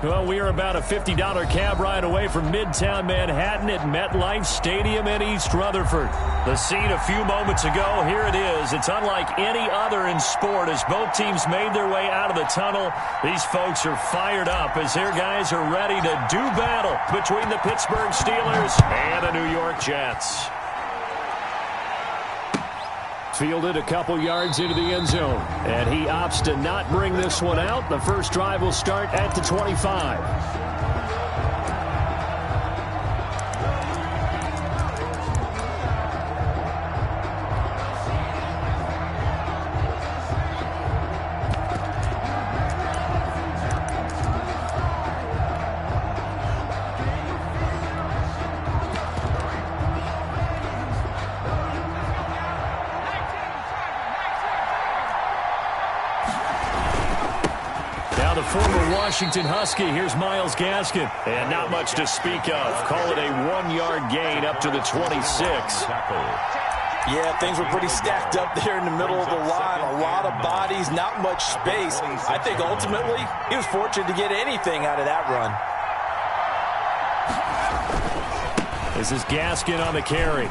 Well, we are about a $50 cab ride away from Midtown Manhattan at MetLife Stadium in East Rutherford. The scene a few moments ago, here it is. It's unlike any other in sport as both teams made their way out of the tunnel. These folks are fired up as their guys are ready to do battle between the Pittsburgh Steelers and the New York Jets. Fielded a couple yards into the end zone, and he opts to not bring this one out. The first drive will start at the 25. Former Washington Husky, here's Myles Gaskin. And not much to speak of. Call it a 1-yard gain up to the 26. Yeah, things were pretty stacked up there in the middle of the line. A lot of bodies, not much space. I think ultimately he was fortunate to get anything out of that run. This is Gaskin on the carry.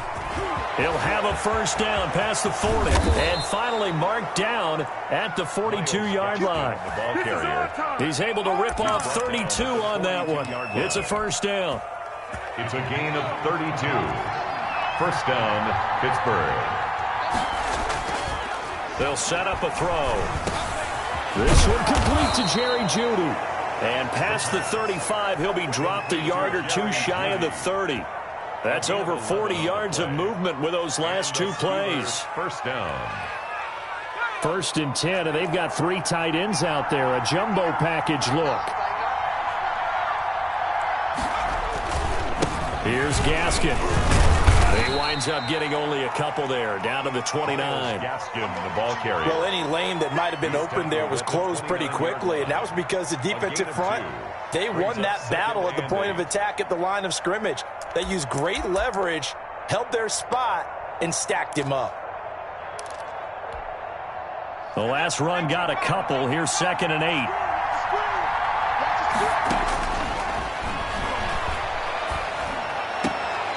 He'll have a first down past the 40. And finally marked down at the 42-yard line. The ball carrier. He's able to rip off 32 on that one. It's a first down. It's a gain of 32. First down, Pittsburgh. They'll set up a throw. This one complete to Jerry Jeudy. And past the 35, he'll be dropped a yard or two shy of the 30. That's over 40 yards of movement with those last two plays. First down. 1st and 10, and they've got 3 tight ends out there. A jumbo package look. Here's Gaskin. He winds up getting only a couple there, down to the 29. Gaskin, the ball carrier. Well, any lane that might have been open there was closed pretty quickly, and that was because the defensive front, they won that battle at the point of attack at the line of scrimmage. They used great leverage, held their spot, and stacked him up. The last run got a couple. Here's 2nd and 8.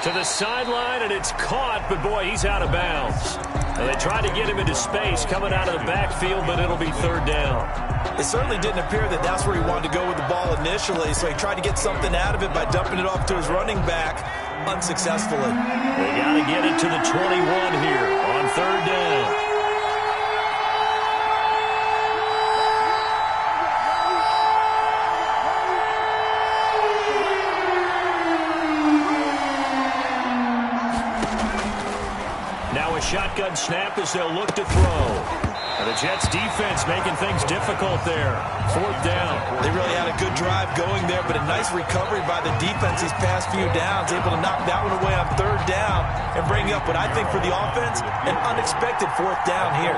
To the sideline, and it's caught, but boy, he's out of bounds. And they tried to get him into space coming out of the backfield, but it'll be 3rd down. It certainly didn't appear that that's where he wanted to go with the ball initially, so he tried to get something out of it by dumping it off to his running back unsuccessfully. They got to get it to the 21 here on 3rd down. Shotgun snap as they'll look to throw. And the Jets defense making things difficult there. 4th down. They really had a good drive going there, but a nice recovery by the defense these past few downs, able to knock that one away on 3rd down and bring up what I think for the offense, an unexpected 4th down here.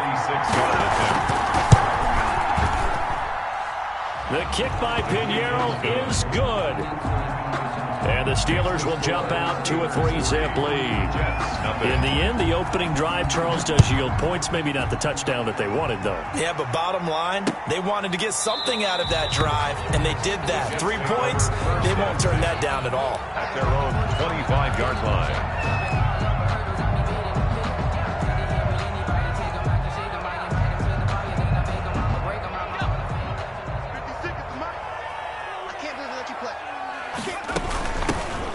The kick by Pinheiro is good. And the Steelers will jump out to a 3-zip lead. In the end, the opening drive, Charles, does yield points. Maybe not the touchdown that they wanted, though. Yeah, but bottom line, they wanted to get something out of that drive, and they did that. 3 points, they won't turn that down at all. At their own 25-yard line.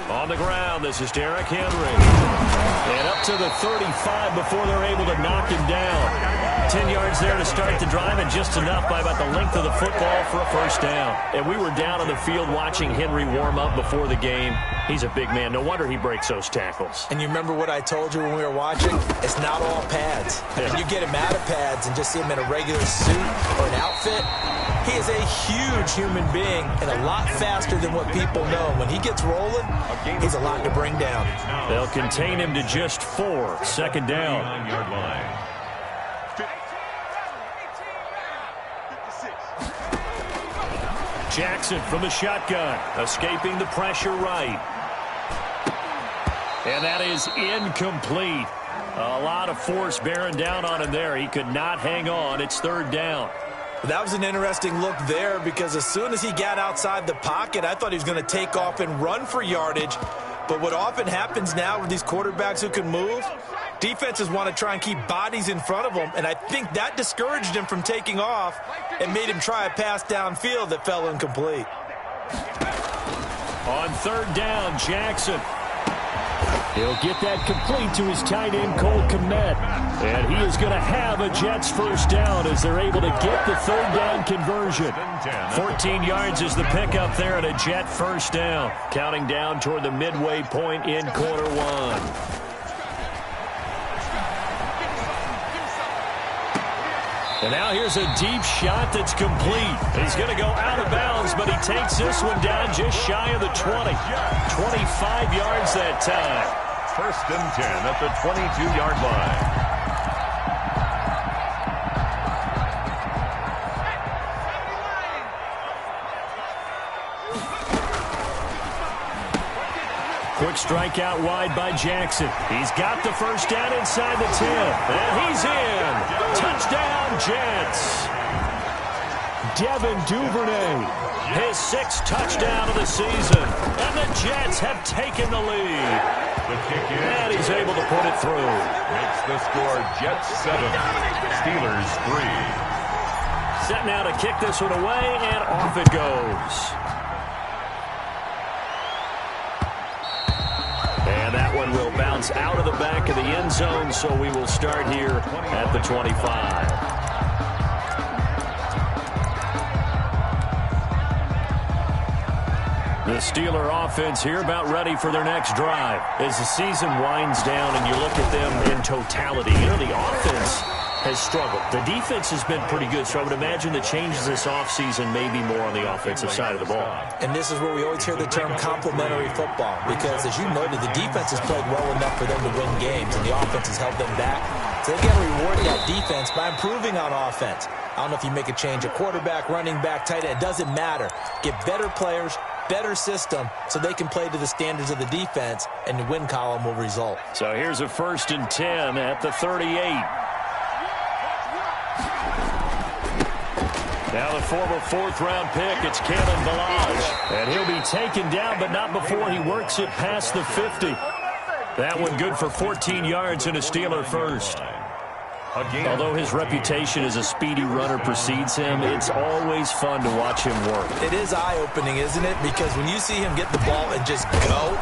On the ground, this is Derrick Henry. And up to the 35 before they're able to knock him down. 10 yards there to start the drive, and just enough by about the length of the football for a first down. And we were down on the field watching Henry warm up before the game. He's a big man. No wonder he breaks those tackles. And you remember what I told you when we were watching? It's not all pads. Yeah. When you get him out of pads and just see him in a regular suit or an outfit, he is a huge human being and a lot faster than what people know. When he gets rolling, he's a lot to bring down. They'll contain him to just 4. 2nd down. 9-yard line. Jackson from the shotgun, escaping the pressure right. And that is incomplete. A lot of force bearing down on him there. He could not hang on. It's 3rd down. That was an interesting look there because as soon as he got outside the pocket, I thought he was going to take off and run for yardage. But what often happens now with these quarterbacks who can move, defenses want to try and keep bodies in front of them, and I think that discouraged him from taking off and made him try a pass downfield that fell incomplete. On third down, Jackson. He'll get that complete to his tight end, Cole Kmet. And he is going to have a Jets first down as they're able to get the third down conversion. 14 yards is the pickup there at a Jet first down. Counting down toward the midway point in quarter one. And now here's a deep shot that's complete. He's going to go out of bounds, but he takes this one down just shy of the 20. 25 yards that time. First and 10 at the 22-yard line. Quick strike out wide by Jackson. He's got the first down inside the 10. And he's in. Touchdown, Jets. Devin Duvernay, his 6th touchdown of the season. And the Jets have taken the lead. The kick in. And he's able to put it through. Makes the score Jets 7, Steelers 3. Set now to kick this one away, and off it goes. And that one will bounce out of the back of the end zone, so we will start here at the 25. The Steeler offense here about ready for their next drive. As the season winds down and you look at them in totality, you know, the offense has struggled. The defense has been pretty good, so I would imagine the changes this offseason may be more on the offensive side of the ball. And this is where we always hear the term complementary football because, as you noted, the defense has played well enough for them to win games, and the offense has held them back. So they got to reward that defense by improving on offense. I don't know if you make a change at quarterback, running back, tight end. It doesn't matter. Get better players, better system, so they can play to the standards of the defense, and the win column will result. So here's a 1st and 10 at the 38. Now the former 4th-round pick, it's Kalen Ballage. And he'll be taken down, but not before he works it past the 50. That one good for 14 yards and a Steeler first. Although his reputation as a speedy runner precedes him, it's always fun to watch him work. It is eye-opening, isn't it? Because when you see him get the ball and just go,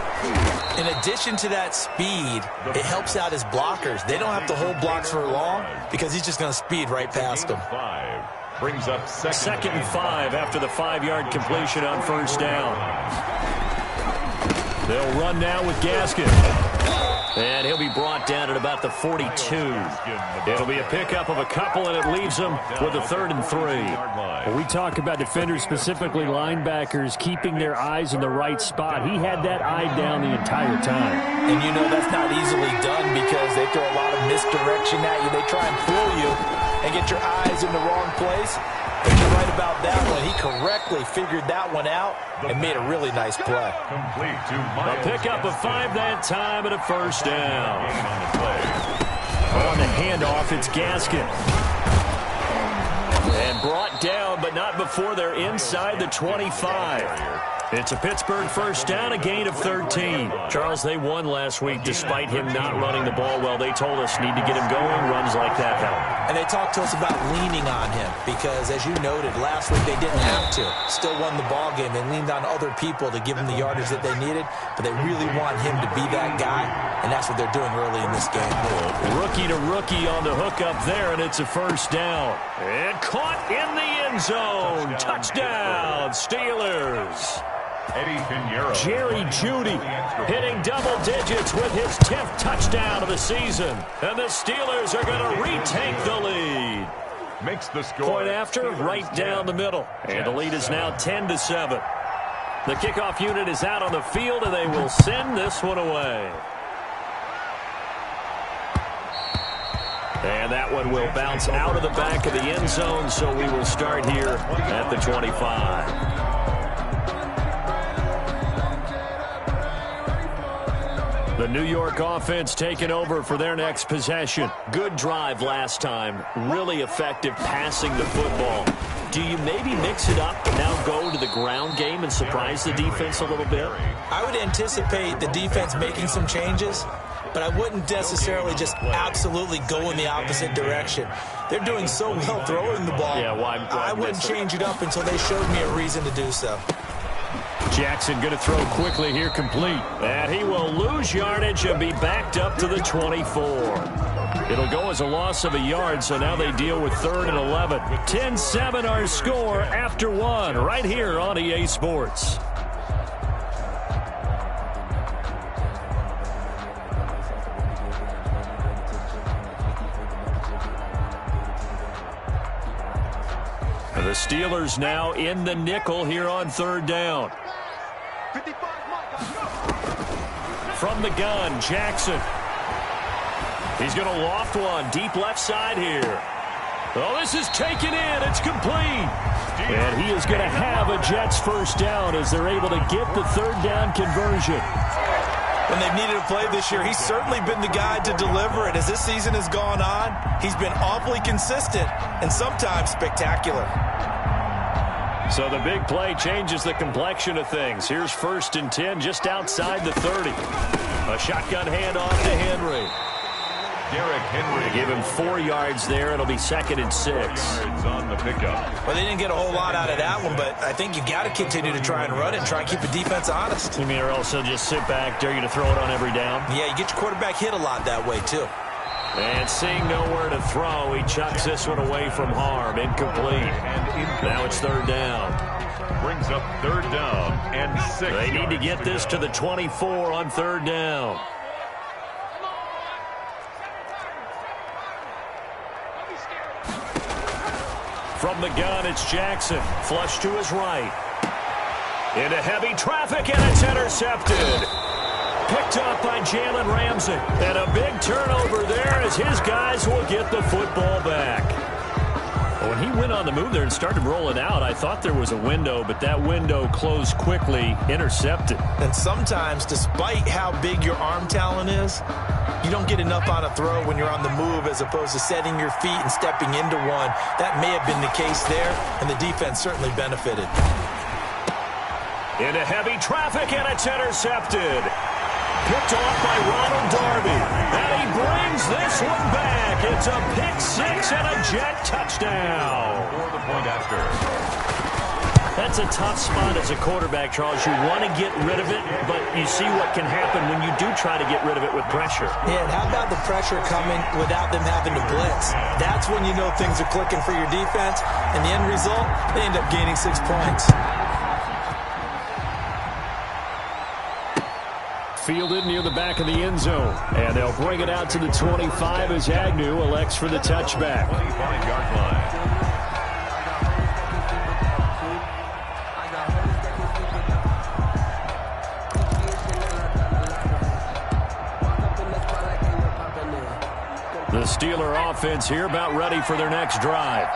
in addition to that speed, it helps out his blockers. They don't have to hold blocks for long because he's just going to speed right past them. Brings up second and 5 after the 5-yard completion on first down. They'll run now with Gaskin. And he'll be brought down at about the 42. It'll be a pickup of a couple, and it leaves them with a 3rd and 3. When we talk about defenders, specifically linebackers, keeping their eyes in the right spot, he had that eye down the entire time. And you know that's not easily done because they throw a lot of misdirection at you. They try and fool you and get your eyes in the wrong place. But you're right about that one. He correctly figured that one out and made a really nice play. A pickup of 5 that time and a first down. On the handoff, it's Gaskin. And brought down, but not before they're inside the 25. It's a Pittsburgh first down, a gain of 13. Charles, they won last week despite him not running the ball well. They told us need to get him going. Runs like that help. And they talked to us about leaning on him because, as you noted, last week they didn't have to. Still won the ball game. They leaned on other people to give them the yardage that they needed, but they really want him to be that guy, and that's what they're doing early in this game. Rookie to rookie on the hook up there, and it's a first down. And caught in the end zone. Touchdown, Steelers. Jerry Jeudy hitting double digits with his 10th touchdown of the season. And the Steelers are going to retake the lead. Makes the score. Point after, right down the middle. And the lead is now 10-7. The kickoff unit is out on the field, and they will send this one away. And that one will bounce out of the back of the end zone, so we will start here at the 25. The New York offense taking over for their next possession. Good drive last time. Really effective passing the football. do you maybe mix it up and now go to the ground game and surprise the defense a little bit? I would anticipate the defense making some changes, but I wouldn't necessarily just absolutely go in the opposite direction. They're doing so well throwing the ball. Yeah, I wouldn't change it up until they showed me a reason to do so. Jackson going to throw quickly here, complete. And he will lose yardage and be backed up to the 24. It'll go as a loss of a yard, so now they deal with 3rd and 11. 10-7 our score after 1 right here on EA Sports. The Steelers now in the nickel here on 3rd down. From the gun, Jackson. He's going to loft one deep left side here. Oh, this is taken in. It's complete. And he is going to have a Jets first down as they're able to get the 3rd down conversion. When they've needed a play this year, he's certainly been the guy to deliver it. As this season has gone on, he's been awfully consistent and sometimes spectacular. So the big play changes the complexion of things. Here's 1st and 10 just outside the 30. A shotgun handoff to Henry. Derrick Henry. They give him 4 yards there. It'll be 2nd and 6. Yards on the pickup. Well, they didn't get a whole lot out of that one, but I think you got to continue to try and run it and try and keep the defense honest. You mean, or else they'll just sit back, dare you to throw it on every down? Yeah, you get your quarterback hit a lot that way, too. And seeing nowhere to throw, he chucks this one away from harm. Incomplete. Now it's 3rd down. Brings up 3rd down and 6. They need to get this to the 24 on 3rd down. From the gun, it's Jackson. Flush to his right. Into heavy traffic, and it's intercepted. Picked up by Jalen Ramsey. And a big turnover there as his guys will get the football back. When he went on the move there and started rolling out, I thought there was a window, but that window closed quickly, intercepted. And sometimes, despite how big your arm talent is, you don't get enough on a throw when you're on the move as opposed to setting your feet and stepping into one. That may have been the case there, and the defense certainly benefited. Into heavy traffic, and it's intercepted. Picked off by Ronald Darby. And he brings this one back. It's a pick 6 and a Jet touchdown. For the point after. That's a tough spot as a quarterback, Charles. You want to get rid of it, but you see what can happen when you do try to get rid of it with pressure. Yeah, and how about the pressure coming without them having to blitz? That's when you know things are clicking for your defense. And the end result, they end up gaining 6 points. Fielded near the back of the end zone. And they'll bring it out to the 25 as Agnew elects for the touchback. 25-yard line. The Steeler offense here about ready for their next drive.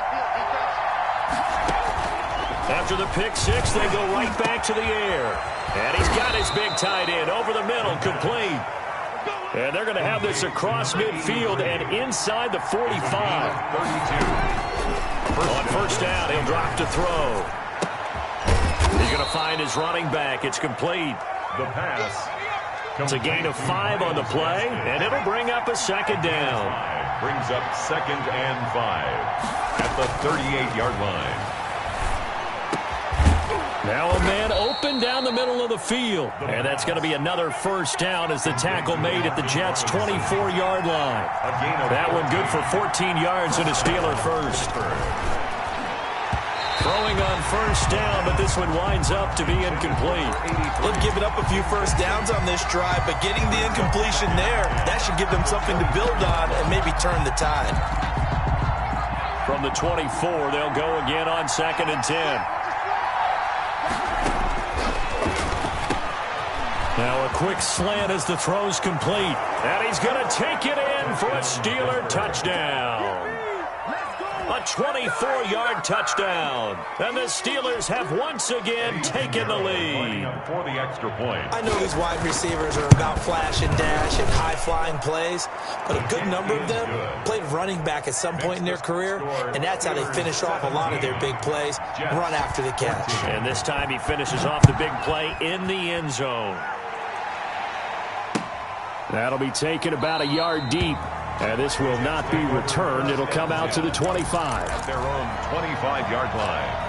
After the pick 6, they go right back to the air. And he's got his big tight end over the middle, complete. And they're going to have this across midfield and inside the 45. 32. On 1st down, he'll drop to throw. He's going to find his running back. It's complete. The pass. It's a gain of 5 on the play, and it'll bring up a 2nd down. Brings up 2nd and 5 at the 38-yard line. Now a man open down the middle of the field. And that's going to be another 1st down as the tackle made at the Jets' 24-yard line. That one good for 14 yards and a Steeler first. Throwing on 1st down, but this one winds up to be incomplete. They've given up a few 1st downs on this drive, but getting the incompletion there, that should give them something to build on and maybe turn the tide. From the 24, they'll go again on 2nd and 10. Now a quick slant as the throw's complete. And he's going to take it in for a Steeler touchdown. A 24-yard touchdown. And the Steelers have once again taken the lead. For the extra point. I know these wide receivers are about flash and dash and high-flying plays, but a good number of them played running back at some point in their career, and that's how they finish off a lot of their big plays, run after the catch. And this time he finishes off the big play in the end zone. That'll be taken about a yard deep. And this will not be returned. It'll come out to the 25. At their own 25-yard line.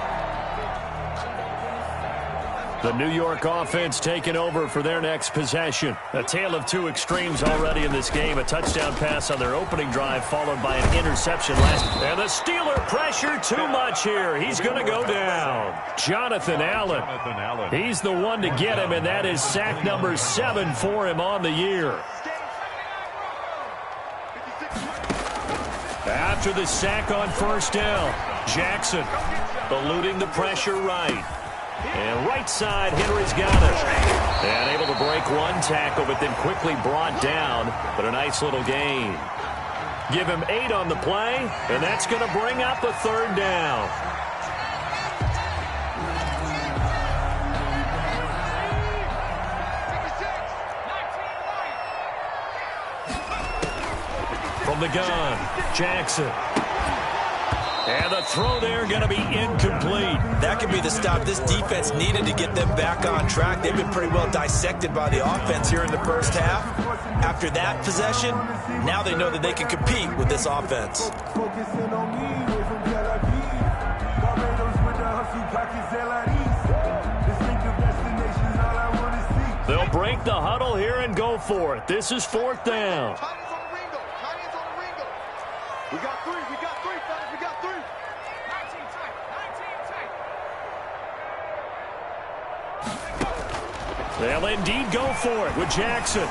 The New York offense taking over for their next possession. A tale of two extremes already in this game. A touchdown pass on their opening drive followed by an interception last. And the Steeler pressure too much here. He's going to go down. Jonathan Allen. He's the one to get him, and that is sack number 7 for him on the year. After the sack on first down, Jackson eluding the pressure right. And right side, Henry's got it. And able to break one tackle, but then quickly brought down. But a nice little gain. Give him 8 on the play, and that's going to bring up a third down. From the gun, Jackson. And the throw there going to be incomplete. That could be the stop this defense needed to get them back on track. They've been pretty well dissected by the offense here in the first half. After that possession, now they know that they can compete with this offense. They'll break the huddle here and go for it. This is 4th down. We got 3, fellas, we got 3. 19 tight, 19 tight. They'll indeed go for it with Jackson.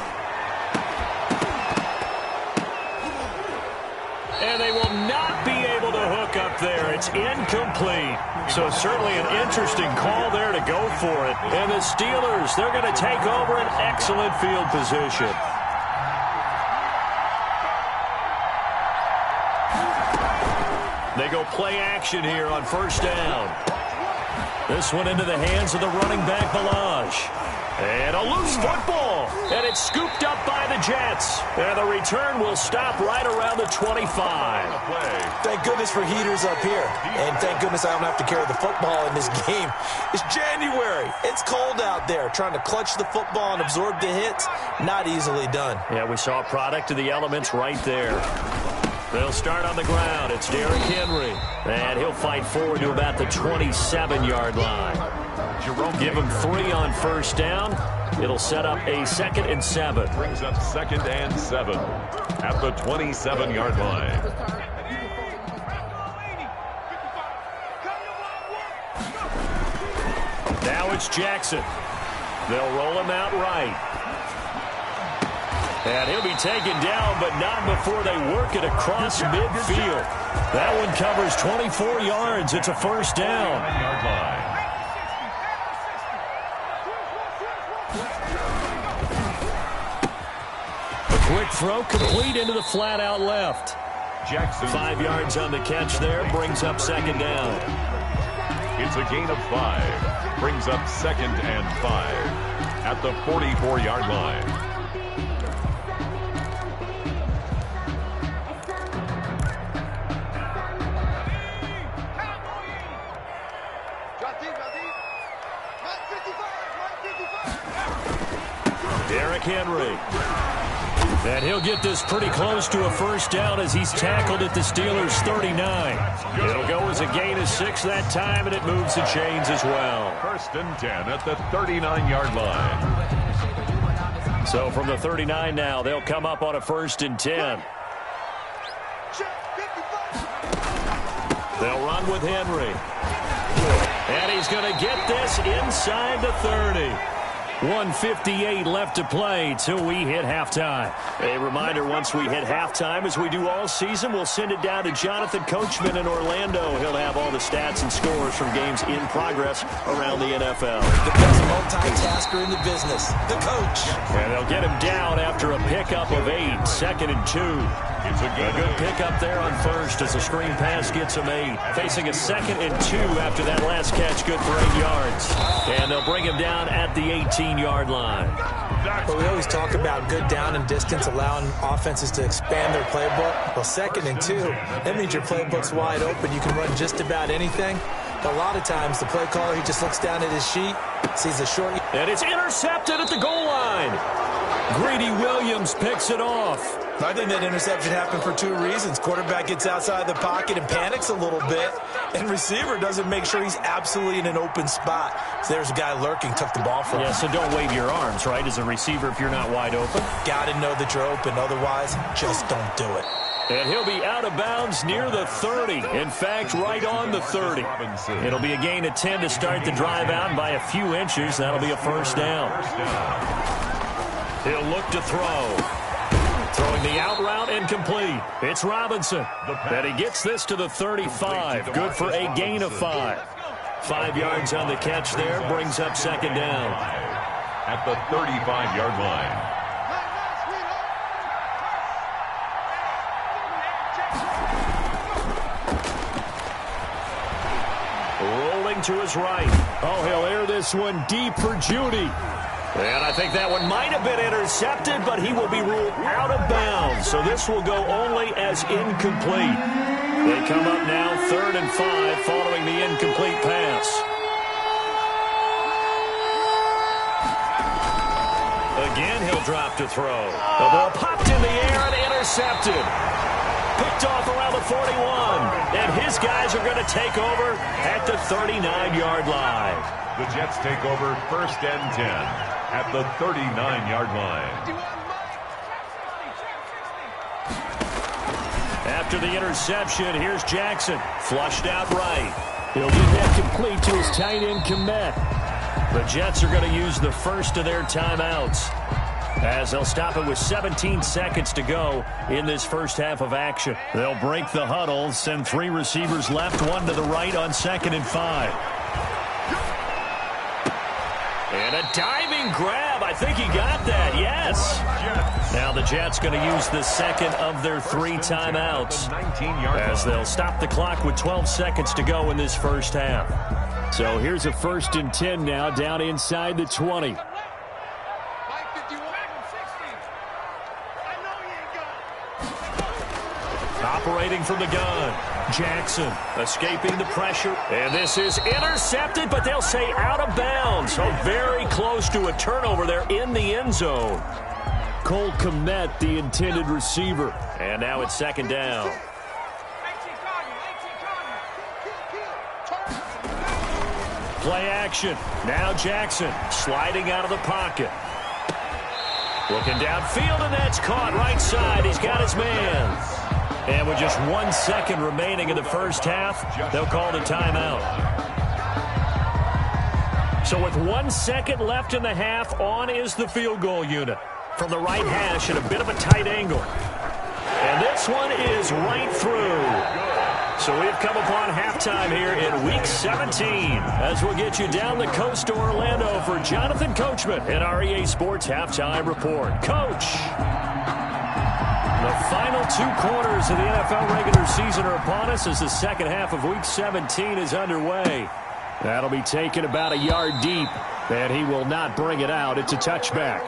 And they will not be able to hook up there. It's incomplete. So certainly an interesting call there to go for it. And the Steelers, they're going to take over an excellent field position. They go play action here on first down. This one into the hands of the running back, Balaj. And a loose football. And it's scooped up by the Jets. And the return will stop right around the 25. Thank goodness for heaters up here. And thank goodness I don't have to carry the football in this game. It's January. It's cold out there. Trying to clutch the football and absorb the hits, not easily done. Yeah, we saw a product of the elements right there. They'll start on the ground. It's Derrick Henry. And he'll fight forward to about the 27-yard line. Give him 3 on first down. It'll set up a 2nd and 7. Brings up 2nd and 7 at the 27-yard line. Now it's Jackson. They'll roll him out right. And he'll be taken down, but not before they work it across midfield. That one covers 24 yards. It's a first down. 9-yard line. A quick throw complete into the flat out left. Jackson. 5 yards on the catch there. Brings up 2nd down. It's a gain of 5. Brings up 2nd and 5 at the 44-yard line. Derrick Henry. And he'll get this pretty close to a first down as he's tackled at the Steelers' 39. It'll go as a gain of 6 that time, and it moves the chains as well. 1st and 10 at the 39-yard line. So from the 39 now, they'll come up on a 1st and 10. They'll run with Henry. And he's going to get this inside the 30. 1:58 left to play till we hit halftime. A reminder, once we hit halftime, as we do all season, we'll send it down to Jonathan Coachman in Orlando. He'll have all the stats and scores from games in progress around the NFL. The best multitasker in the business, the coach. And they'll get him down after a pickup of 8, 2nd and 2. It's A good pickup there on first as the screen pass gets him 8. Facing a 2nd and 2 after that last catch, good for 8 yards. And they'll bring him down at the 18-yard line. But we always talk about good down and distance, allowing offenses to expand their playbook. Well, 2nd and 2, that means your playbook's wide open. You can run just about anything. But a lot of times, the play caller, he just looks down at his sheet, sees a short. And it's intercepted at the goal line. Greedy Williams picks it off. I think that interception happened for 2 reasons. Quarterback gets outside the pocket and panics a little bit, and receiver doesn't make sure he's absolutely in an open spot. So there's a guy lurking, took the ball from him. Yeah, so don't wave your arms, right, as a receiver if you're not wide open. Got to know that you're open. Otherwise, just don't do it. And he'll be out of bounds near the 30. In fact, right on the 30. It'll be a gain of 10 to start the drive out, and by a few inches, that'll be a first down. He'll look to throw. Throwing the out route incomplete. It's Robinson. And he gets this to the 35. Good for a gain of 5. 5 yards on the catch there. Brings up 2nd down. At the 35-yard line. Rolling to his right. Oh, he'll air this one deep for Judy. And I think that one might have been intercepted, but he will be ruled out of bounds. So this will go only as incomplete. They come up now 3rd and 5 following the incomplete pass. Again, he'll drop to throw. The ball popped in the air and intercepted. Picked off around the 41. And his guys are going to take over at the 39-yard line. The Jets take over 1st and 10. At the 39-yard line. After the interception, here's Jackson. Flushed out right. He'll get that complete to his tight end, Komet. The Jets are going to use the first of their timeouts, as they'll stop it with 17 seconds to go in this first half of action. They'll break the huddle, send 3 receivers left, 1 to the right on 2nd and 5. And a diving grab. I think he got that. Yes. Now the Jets going to use the second of their 3 timeouts, as they'll stop the clock with 12 seconds to go in this first half. So here's a 1st and 10 now, down inside the 20. Operating from the gun. Jackson escaping the pressure. And this is intercepted, but they'll say out of bounds. So very close to a turnover there in the end zone. Cole Komet, the intended receiver. And now it's 2nd down. Play action. Now Jackson sliding out of the pocket. Looking downfield, and that's caught right side. He's got his man. And with just 1 second remaining in the first half, they'll call the timeout. So with 1 second left in the half, on is the field goal unit. From the right hash at a bit of a tight angle. And this one is right through. So we've come upon halftime here in Week 17, as we'll get you down the coast to Orlando for Jonathan Coachman in our EA Sports Halftime Report. Coach! The final 2 quarters of the NFL regular season are upon us as the second half of Week 17 is underway. That'll be taken about a yard deep, and he will not bring it out. It's a touchback.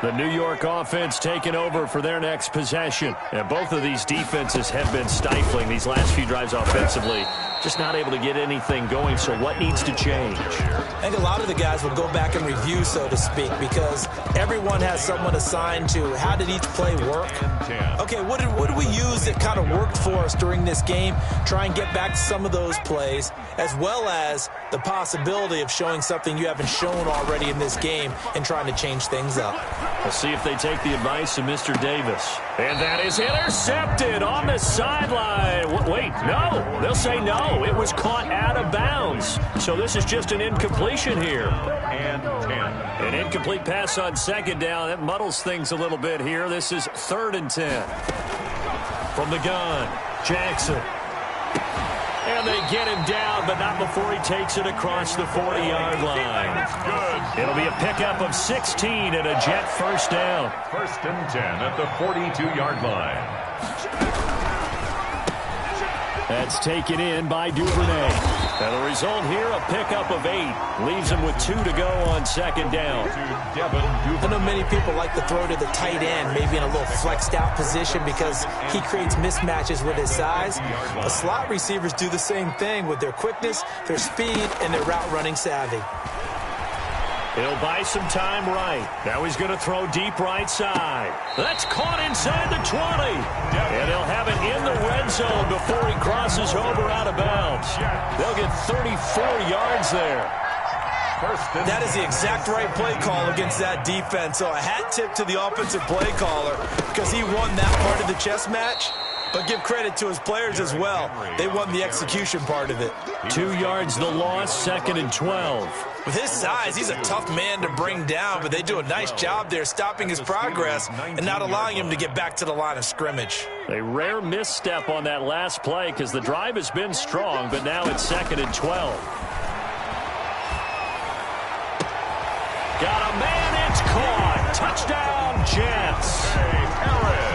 The New York offense taking over for their next possession. And both of these defenses have been stifling these last few drives offensively. Just not able to get anything going, so what needs to change? I think a lot of the guys will go back and review, so to speak, because everyone has someone assigned to how did each play work. Okay, what did we use that kind of worked for us during this game? Try and get back to some of those plays, as well as the possibility of showing something you haven't shown already in this game and trying to change things up. We'll see if they take the advice of Mr. Davis. And that is intercepted on the sideline. Wait, no. They'll say no. No, it was caught out of bounds. So this is just an incompletion here. And 10. An incomplete pass on second down. That muddles things a little bit here. This is 3rd and 10. From the gun, Jackson. And they get him down, but not before he takes it across the 40-yard line. Good. It'll be a pickup of 16 and a Jet first down. 1st and 10 at the 42-yard line. That's taken in by Duvernay. And the result here, a pickup of 8. Leaves him with 2 to go on second down. I know many people like to throw to the tight end, maybe in a little flexed out position because he creates mismatches with his size. But slot receivers do the same thing with their quickness, their speed, and their route running savvy. He'll buy some time right. Now he's going to throw deep right side. That's caught inside the 20. And he'll have it in the red zone before he crosses over out of bounds. They'll get 34 yards there. That is the exact right play call against that defense. So a hat tip to the offensive play caller because he won that part of the chess match. But give credit to his players as well. They won the execution part of it. 2 yards the loss, 2nd and 12. With his size, he's a tough man to bring down, but they do a nice job there stopping his progress and not allowing him to get back to the line of scrimmage. A rare misstep on that last play because the drive has been strong, but now it's 2nd and 12. Got a man, it's caught. Touchdown, Jets.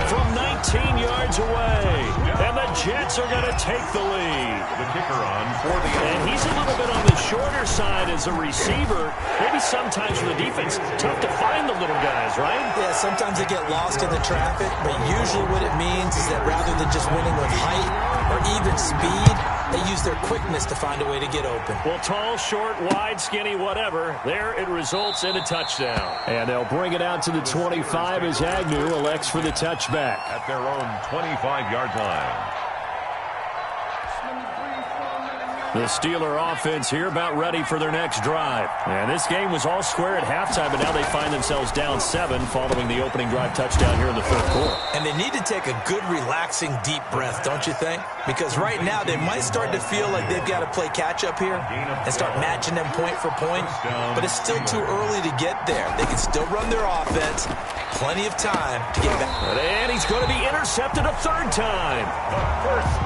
From 19 yards away. And the Jets are going to take the lead. The kicker on for the end. And he's a little bit on the shorter side as a receiver. Maybe sometimes for the defense, tough to find the little guys, right? Yeah, sometimes they get lost in the traffic, but usually what it means is that rather than just winning with height or even speed, they use their quickness to find a way to get open. Well, tall, short, wide, skinny, whatever. There it results in a touchdown. And they'll bring it out to the 25 as Agnew elects for the touchback. At their own 25-yard line. The Steeler offense here about ready for their next drive. And this game was all square at halftime, but now they find themselves down 7 following the opening drive touchdown here in the 3rd quarter. And they need to take a good, relaxing, deep breath, don't you think? Because right now they might start to feel like they've got to play catch-up here and start matching them point for point. But it's still too early to get there. They can still run their offense. Plenty of time to get back. And he's going to be intercepted a 3rd time.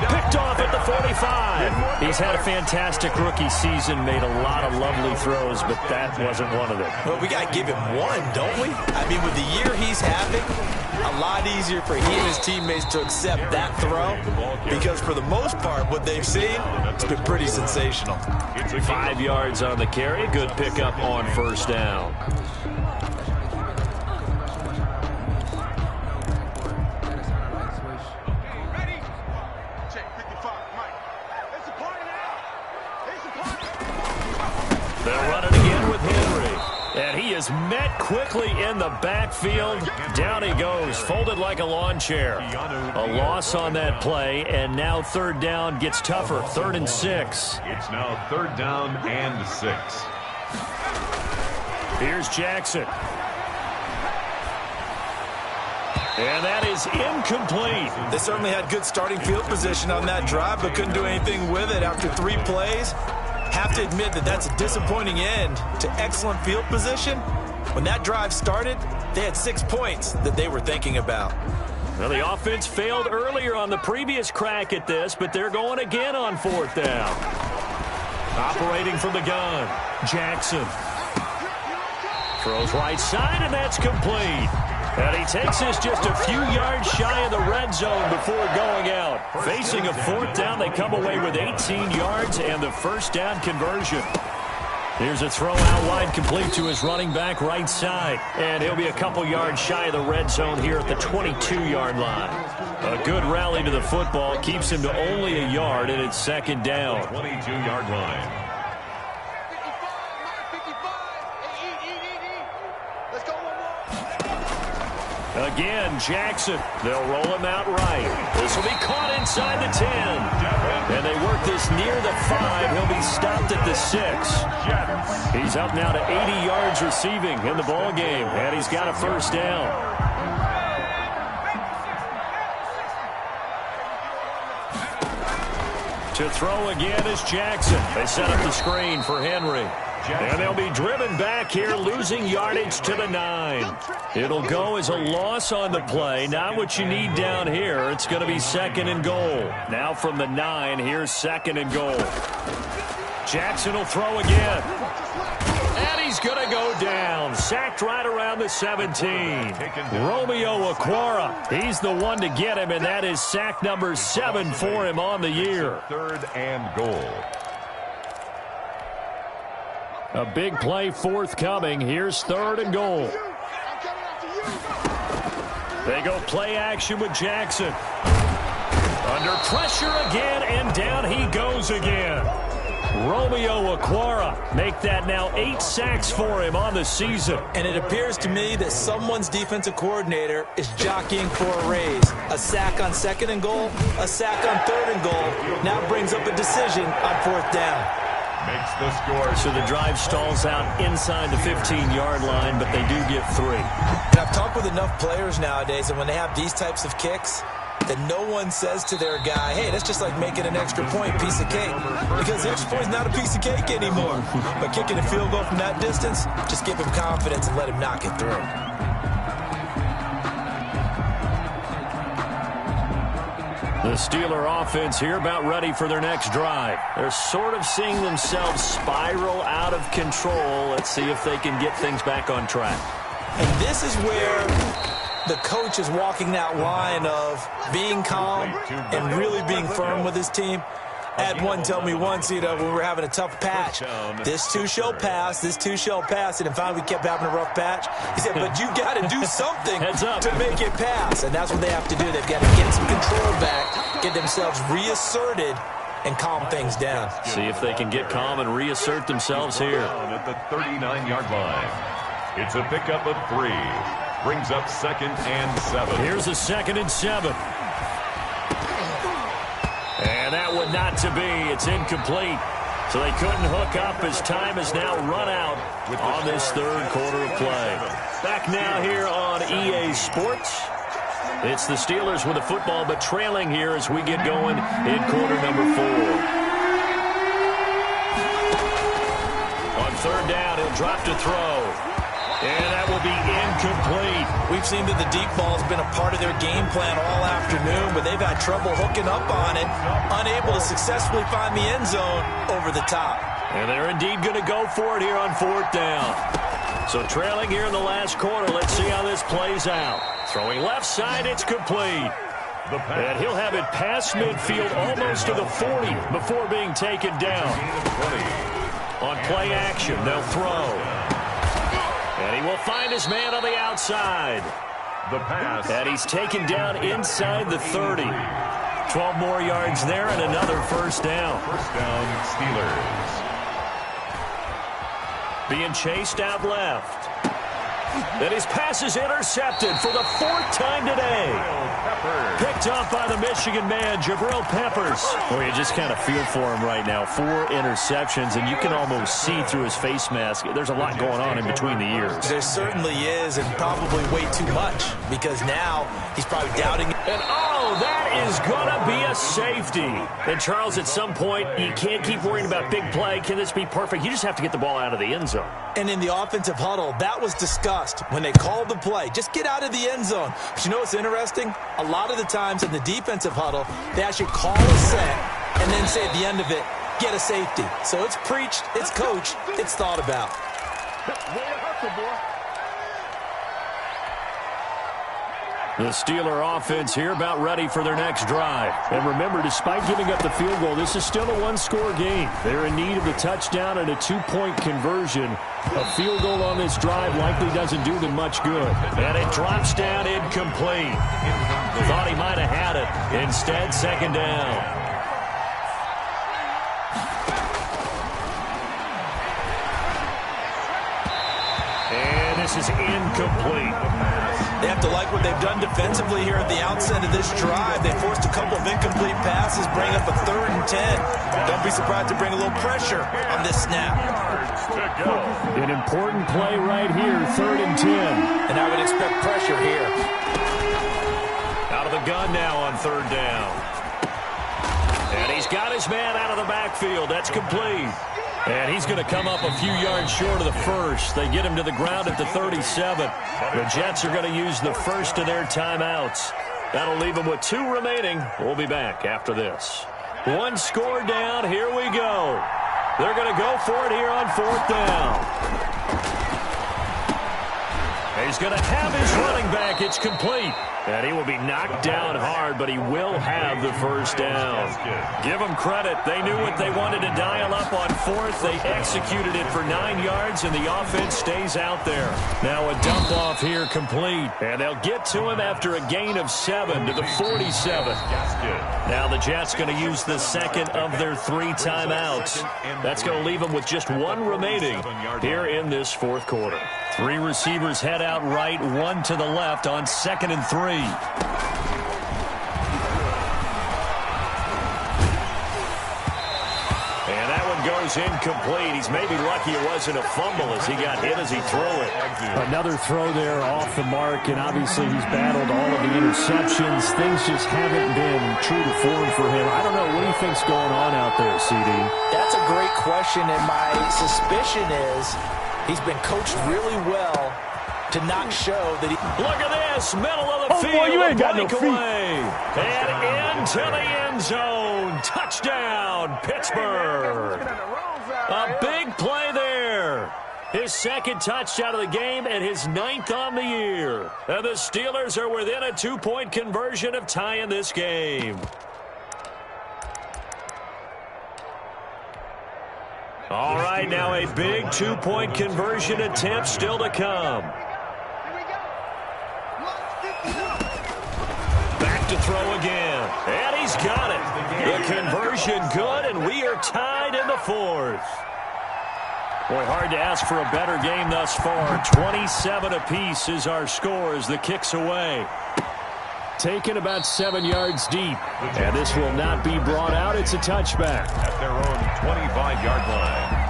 Picked off at the 45. He's had a fantastic rookie season, made a lot of lovely throws, but that wasn't one of them. Well, we got to give him one, don't we? I mean, with the year he's having, a lot easier for he and his teammates to accept that throw because for the most part, what they've seen, it's been pretty sensational. 5 yards on the carry. Good pickup on 1st down. They'll run it again with Henry. And he is met quickly in the backfield. Down he goes, folded like a lawn chair. A loss on that play, and now 3rd down gets tougher. 3rd and 6. It's now 3rd down and 6. Here's Jackson. And that is incomplete. They certainly had good starting field position on that drive, but couldn't do anything with it after 3 plays. Have to admit that that's a disappointing end to excellent field position. When that drive started, they had 6 points that they were thinking about. Well, the offense failed earlier on the previous crack at this, but they're going again on 4th down. Operating from the gun, Jackson. Throws right side, and that's complete. And he takes this just a few yards shy of the red zone before going out. Facing a 4th down, they come away with 18 yards and the 1st down conversion. Here's a throw out wide, complete to his running back right side. And he'll be a couple yards shy of the red zone here at the 22-yard line. A good rally to the football keeps him to only a yard, and it's 2nd down. 22-yard line. Again, Jackson. They'll roll him out right. This will be caught inside the 10. And they work this near the 5. He'll be stopped at the 6. He's up now to 80 yards receiving in the ball game, and he's got a 1st down. To throw again is Jackson. They set up the screen for Henry. And they'll be driven back here, losing yardage to the 9. It'll go as a loss on the play. Not what you need down here. It's going to be 2nd and goal. Now from the 9, here's 2nd and goal. Jackson will throw again. And he's going to go down. Sacked right around the 17. Romeo Okwara, he's the one to get him, and that is sack number 7 for him on the year. 3rd and goal. A big play forthcoming. Here's 3rd and goal. They go play action with Jackson. Under pressure again, and down he goes again. Romeo Okwara make that now 8 sacks for him on the season. And it appears to me that someone's defensive coordinator is jockeying for a raise. A sack on 2nd and goal, a sack on 3rd and goal. Now brings up a decision on 4th down. Makes the score. So the drive stalls out inside the 15-yard line, but they do get 3. And I've talked with enough players nowadays, and when they have these types of kicks, that no one says to their guy, hey, that's just like making an extra point, piece of cake. Because the extra point is not a piece of cake anymore. But kicking a field goal from that distance, just give him confidence and let him knock it through. The Steeler offense here about ready for their next drive. They're sort of seeing themselves spiral out of control. Let's see if they can get things back on track. And this is where the coach is walking that line of being calm and really being firm with his team. I had one tell me once, when we were having a tough patch, this too shall pass, this too shall pass, and finally we kept having a rough patch. He said, but you got to do something to make it pass, and that's what they have to do. They've got to get some control back, get themselves reasserted, and calm things down. See if they can get calm and reassert themselves here. At the 39-yard line. It's a pickup of 3. Brings up 2nd and 7. Here's a 2nd and 7. And that one not to be. It's incomplete. So they couldn't hook up as time has now run out on this 3rd quarter of play. Back now here on EA Sports. It's the Steelers with the football, but trailing here as we get going in quarter number 4. On 3rd down, he'll drop to throw. And that will be incomplete. We've seen that the deep ball has been a part of their game plan all afternoon, but they've had trouble hooking up on it, unable to successfully find the end zone over the top. And they're indeed going to go for it here on 4th down. So trailing here in the last quarter, let's see how this plays out. Throwing left side, it's complete. And he'll have it past midfield almost to the 40 before being taken down. On play action, they'll throw. And he will find his man on the outside. The pass. And he's taken down inside the 30. 12 more yards there and another 1st down. 1st down, Steelers. Being chased out left. And his pass is intercepted for the 4th time today. Picked off by the Michigan man, Jabril Peppers. Well, you just kind of feel for him right now. 4 interceptions, and you can almost see through his face mask. There's a lot going on in between the ears. There certainly is, and probably way too much, because now he's probably doubting. And, oh, that is going to be a safety. And, Charles, at some point, you can't keep worrying about big play. Can this be perfect? You just have to get the ball out of the end zone. And in the offensive huddle, that was discussed when they called the play. Just get out of the end zone. But you know what's interesting? A lot of the times in the defensive huddle, they actually call a set and then say at the end of it, get a safety. So it's preached, it's coached, it's thought about. The Steeler offense here about ready for their next drive. And remember, despite giving up the field goal, this is still a 1-score game. They're in need of a touchdown and a 2-point conversion. A field goal on this drive likely doesn't do them much good. And it drops down incomplete. Thought he might have had it. Instead, 2nd down. This is incomplete. They have to like what they've done defensively here at the outset of this drive. They forced a couple of incomplete passes, bring up a 3rd and 10. Don't be surprised to bring a little pressure on this snap. An important play right here, 3rd and 10. And I would expect pressure here. Out of the gun now on 3rd down. And And he's got his man out of the backfield. That's complete. And he's going to come up a few yards short of the first. They get him to the ground at the 37. The Jets are going to use the first of their timeouts. That'll leave them with 2 remaining. We'll be back after this. 1 score down. Here we go. They're going to go for it here on 4th down. He's going to have his running back. It's complete. And he will be knocked down hard, but he will have the first down. Give them credit. They knew what they wanted to dial up on 4th. They executed it for 9 yards, and the offense stays out there. Now a dump off here complete. And they'll get to him after a gain of 7 to the 47. Now the Jets going to use the second of their 3 timeouts. That's going to leave them with just 1 remaining here in this 4th quarter. 3 receivers head out right, 1 to the left on 2nd and 3. And that one goes incomplete. He's maybe lucky it wasn't a fumble as he got hit as he threw it. Another throw there off the mark, and obviously he's battled all of the interceptions. Things just haven't been true to form for him. I don't know. What do you think's going on out there, CD? That's a great question, and my suspicion is he's been coached really well to not show that he... Look at this, middle of the field. Boy, you ain't got no feet. And into the end zone. Touchdown, Pittsburgh. A big play there. His 2nd touchdown of the game and his 9th on the year. And the Steelers are within a 2-point conversion of tying this game. All right, now a big 2-point conversion attempt still to come. Back to throw again. And he's got it. The conversion good, and we are tied in the 4th. Boy, hard to ask for a better game thus far. 27 apiece is our score as the kick's away. Taken about 7 yards deep. And this will not be brought out. It's a touchback. At their own 25-yard line.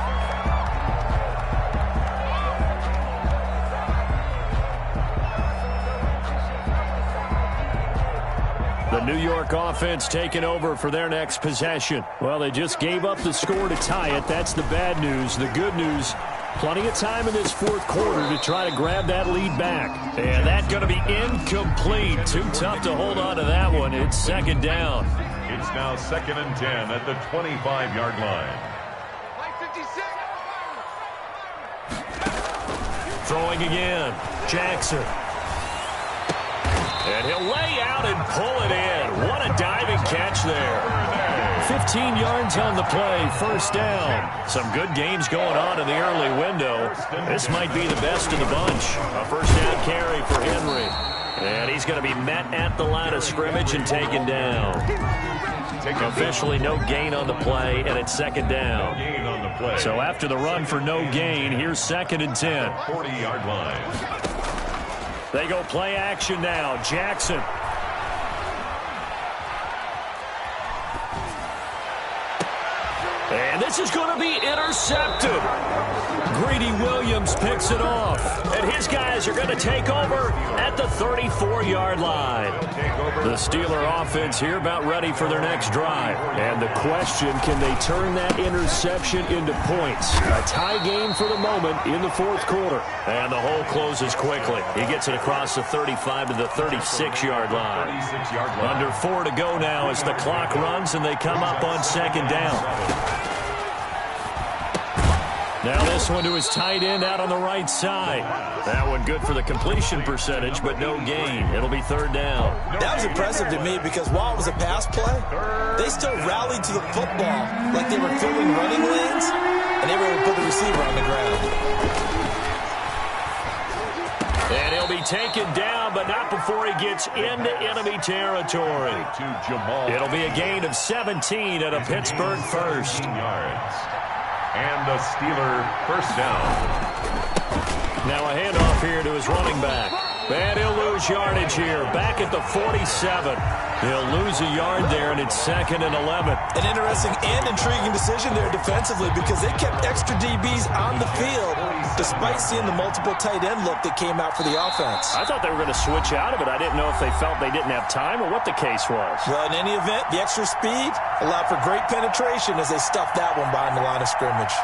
The New York offense taking over for their next possession. Well, they just gave up the score to tie it. That's the bad news. The good news, plenty of time in this 4th quarter to try to grab that lead back. And that's going to be incomplete. Too tough to hold on to that one. It's 2nd down. It's now 2nd and 10 at the 25-yard line. Throwing again. Jackson. And he'll lay out and pull it in. What a diving catch there. 15 yards on the play. First down. Some good games going on in the early window. This might be the best of the bunch. A first down carry for Henry. And he's going to be met at the line of scrimmage and taken down. Officially no gain on the play, and it's 2nd down. So after the run for no gain, here's 2nd and 10. 40-yard line. They go play action now. Jackson. And this is going to be intercepted. Greedy Williams picks it off. And his guys are going to take over at the 34-yard line. The Steeler offense here about ready for their next drive. And the question, can they turn that interception into points? A tie game for the moment in the 4th quarter. And the hole closes quickly. He gets it across the 35 to the 36-yard line. Under 4 to go now as the clock runs and they come up on 2nd down. Now this one to his tight end out on the right side. That one good for the completion percentage, but no gain. It'll be 3rd down. That was impressive to me because while it was a pass play, they still rallied to the football like they were filling running lanes, and they were able to put the receiver on the ground. And he'll be taken down, but not before he gets into enemy territory. It'll be a gain of 17 at a Pittsburgh first. And the Steeler first down. Now a handoff here to his running back. And he'll lose yardage here. Back at the 47. He'll lose a yard there, and it's 2nd and 11. An interesting and intriguing decision there defensively because they kept extra DBs on the field despite seeing the multiple tight end look that came out for the offense. I thought they were going to switch out of it. I didn't know if they felt they didn't have time or what the case was. Well, in any event, the extra speed allowed for great penetration as they stuffed that one behind the line of scrimmage.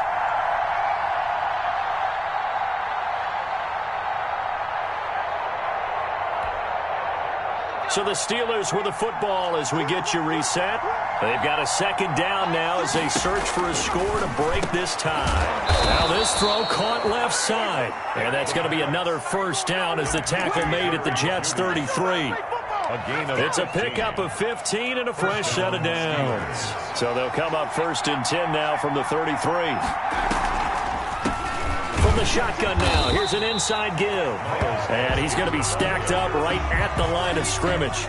So the Steelers with the football as we get you reset. They've got a second down now as they search for a score to break this tie. Now this throw caught left side. And that's going to be another first down as the tackle made at the Jets' 33. It's a pickup of 15 and a fresh set of downs. So they'll come up first and 10 now from the 33. From the shotgun now, here's an inside give. And he's going to be stacked up right at the line of scrimmage.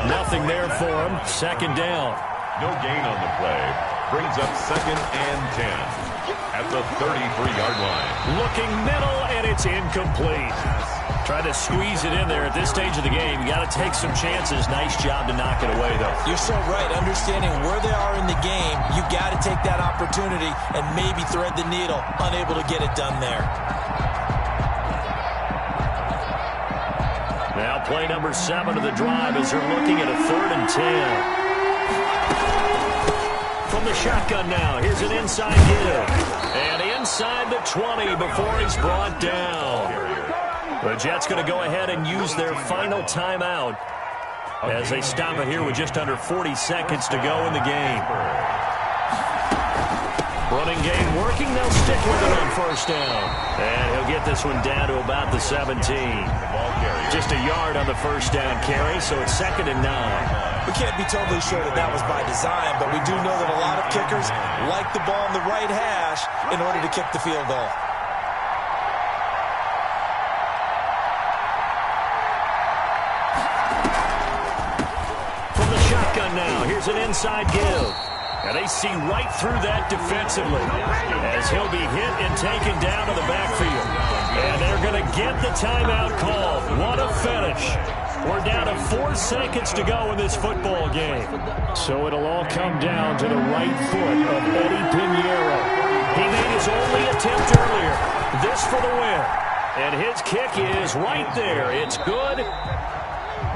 Nothing there for him. Second down. No gain on the play. Brings up second and 10 at the 33-yard line. Looking middle, and it's incomplete. Try to squeeze it in there at this stage of the game. You got to take some chances. Nice job to knock it away, though. You're so right. Understanding where they are in the game, you got to take that opportunity and maybe thread the needle. Unable to get it done there. Now play number 7 of the drive as they're looking at a 3rd and 10. From the shotgun now, here's an inside give. And inside the 20 before he's brought down. The Jets going to go ahead and use their final timeout as they stop it here with just under 40 seconds to go in the game. Running game working. They'll stick with it on first down. And he'll get this one down to about the 17. Just a yard on the first down carry, so it's 2nd and 9. We can't be totally sure that that was by design, but we do know that a lot of kickers like the ball on the right hash in order to kick the field goal. Now, here's an inside give. And they see right through that defensively as he'll be hit and taken down to the backfield. And they're going to get the timeout called. What a finish. We're down to 4 seconds to go in this football game. So it'll all come down to the right foot of Eddie Pinheiro. He made his only attempt earlier. This for the win. And his kick is right there. It's good.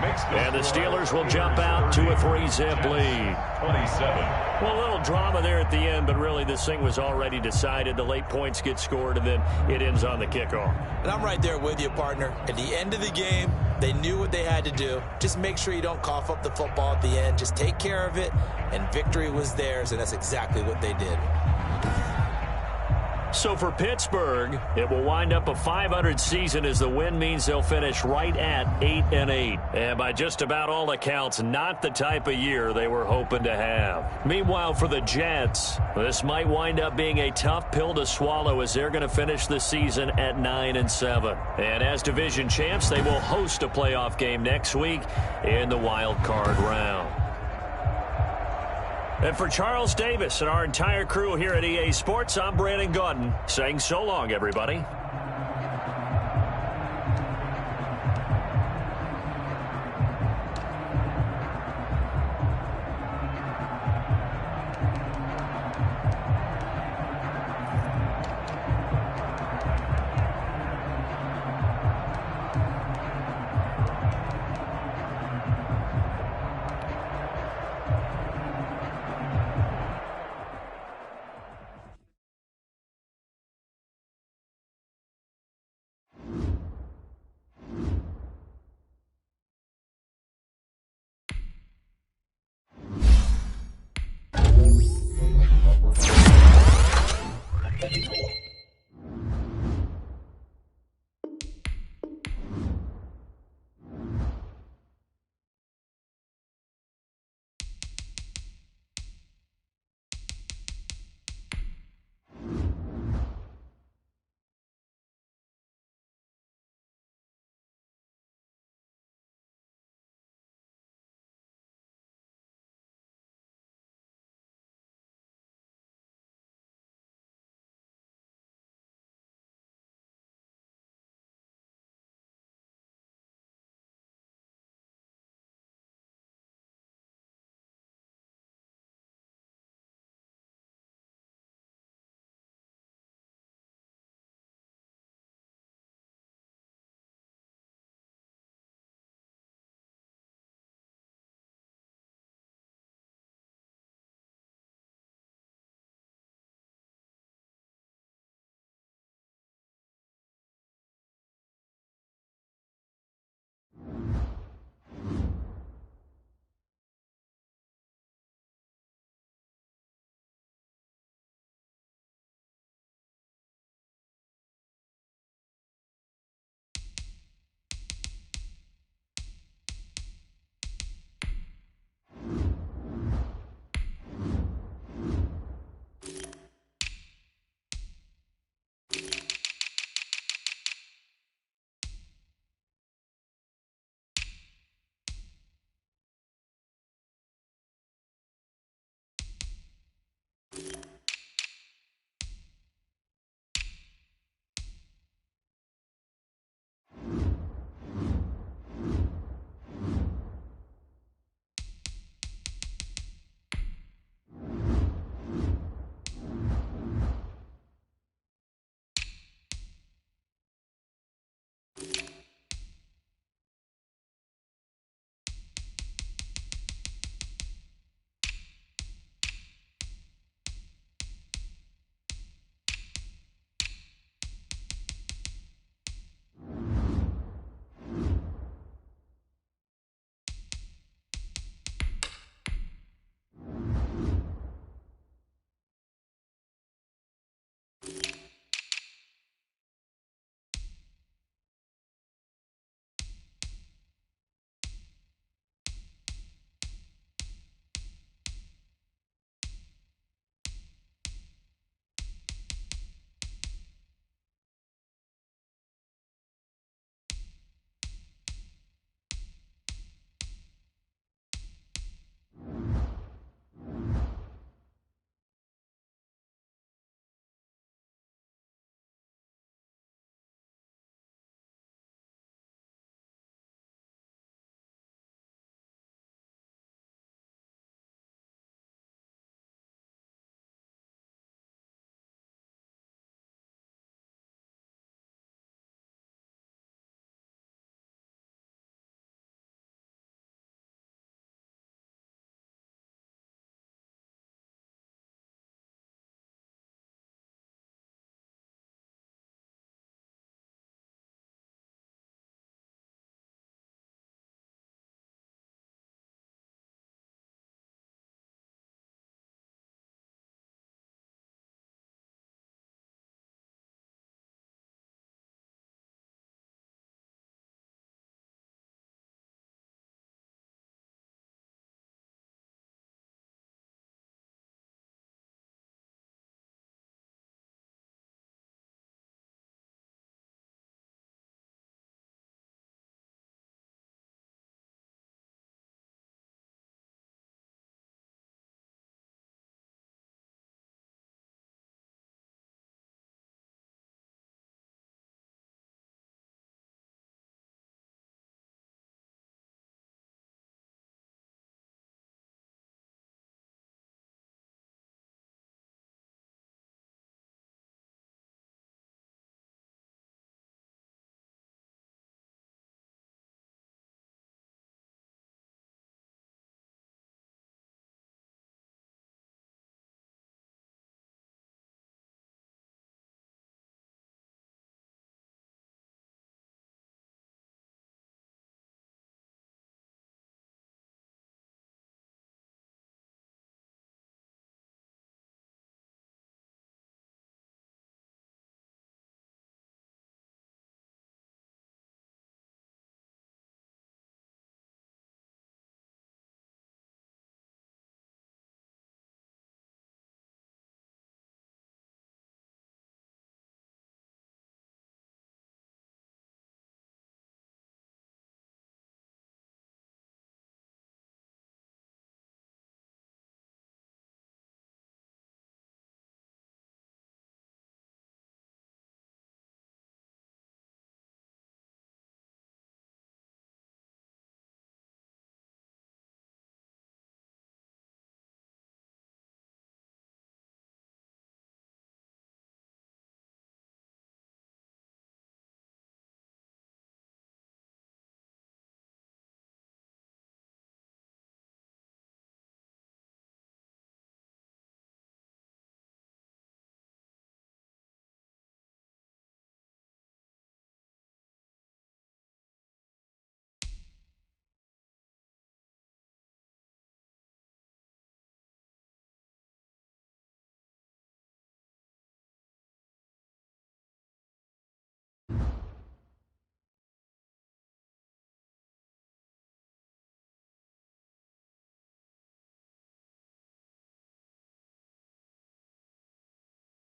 And the Steelers will jump out to a 3-zip lead. 27. Well, a little drama there at the end, but really this thing was already decided. The late points get scored, and then it ends on the kickoff. And I'm right there with you, partner. At the end of the game, they knew what they had to do. Just make sure you don't cough up the football at the end. Just take care of it, and victory was theirs, and that's exactly what they did. So for Pittsburgh, it will wind up a .500 season as the win means they'll finish right at 8-8. And by just about all accounts, not the type of year they were hoping to have. Meanwhile, for the Jets, this might wind up being a tough pill to swallow as they're going to finish the season at 9-7. And as division champs, they will host a playoff game next week in the wild card round. And for Charles Davis and our entire crew here at EA Sports, I'm Brandon Gaudin saying so long, everybody.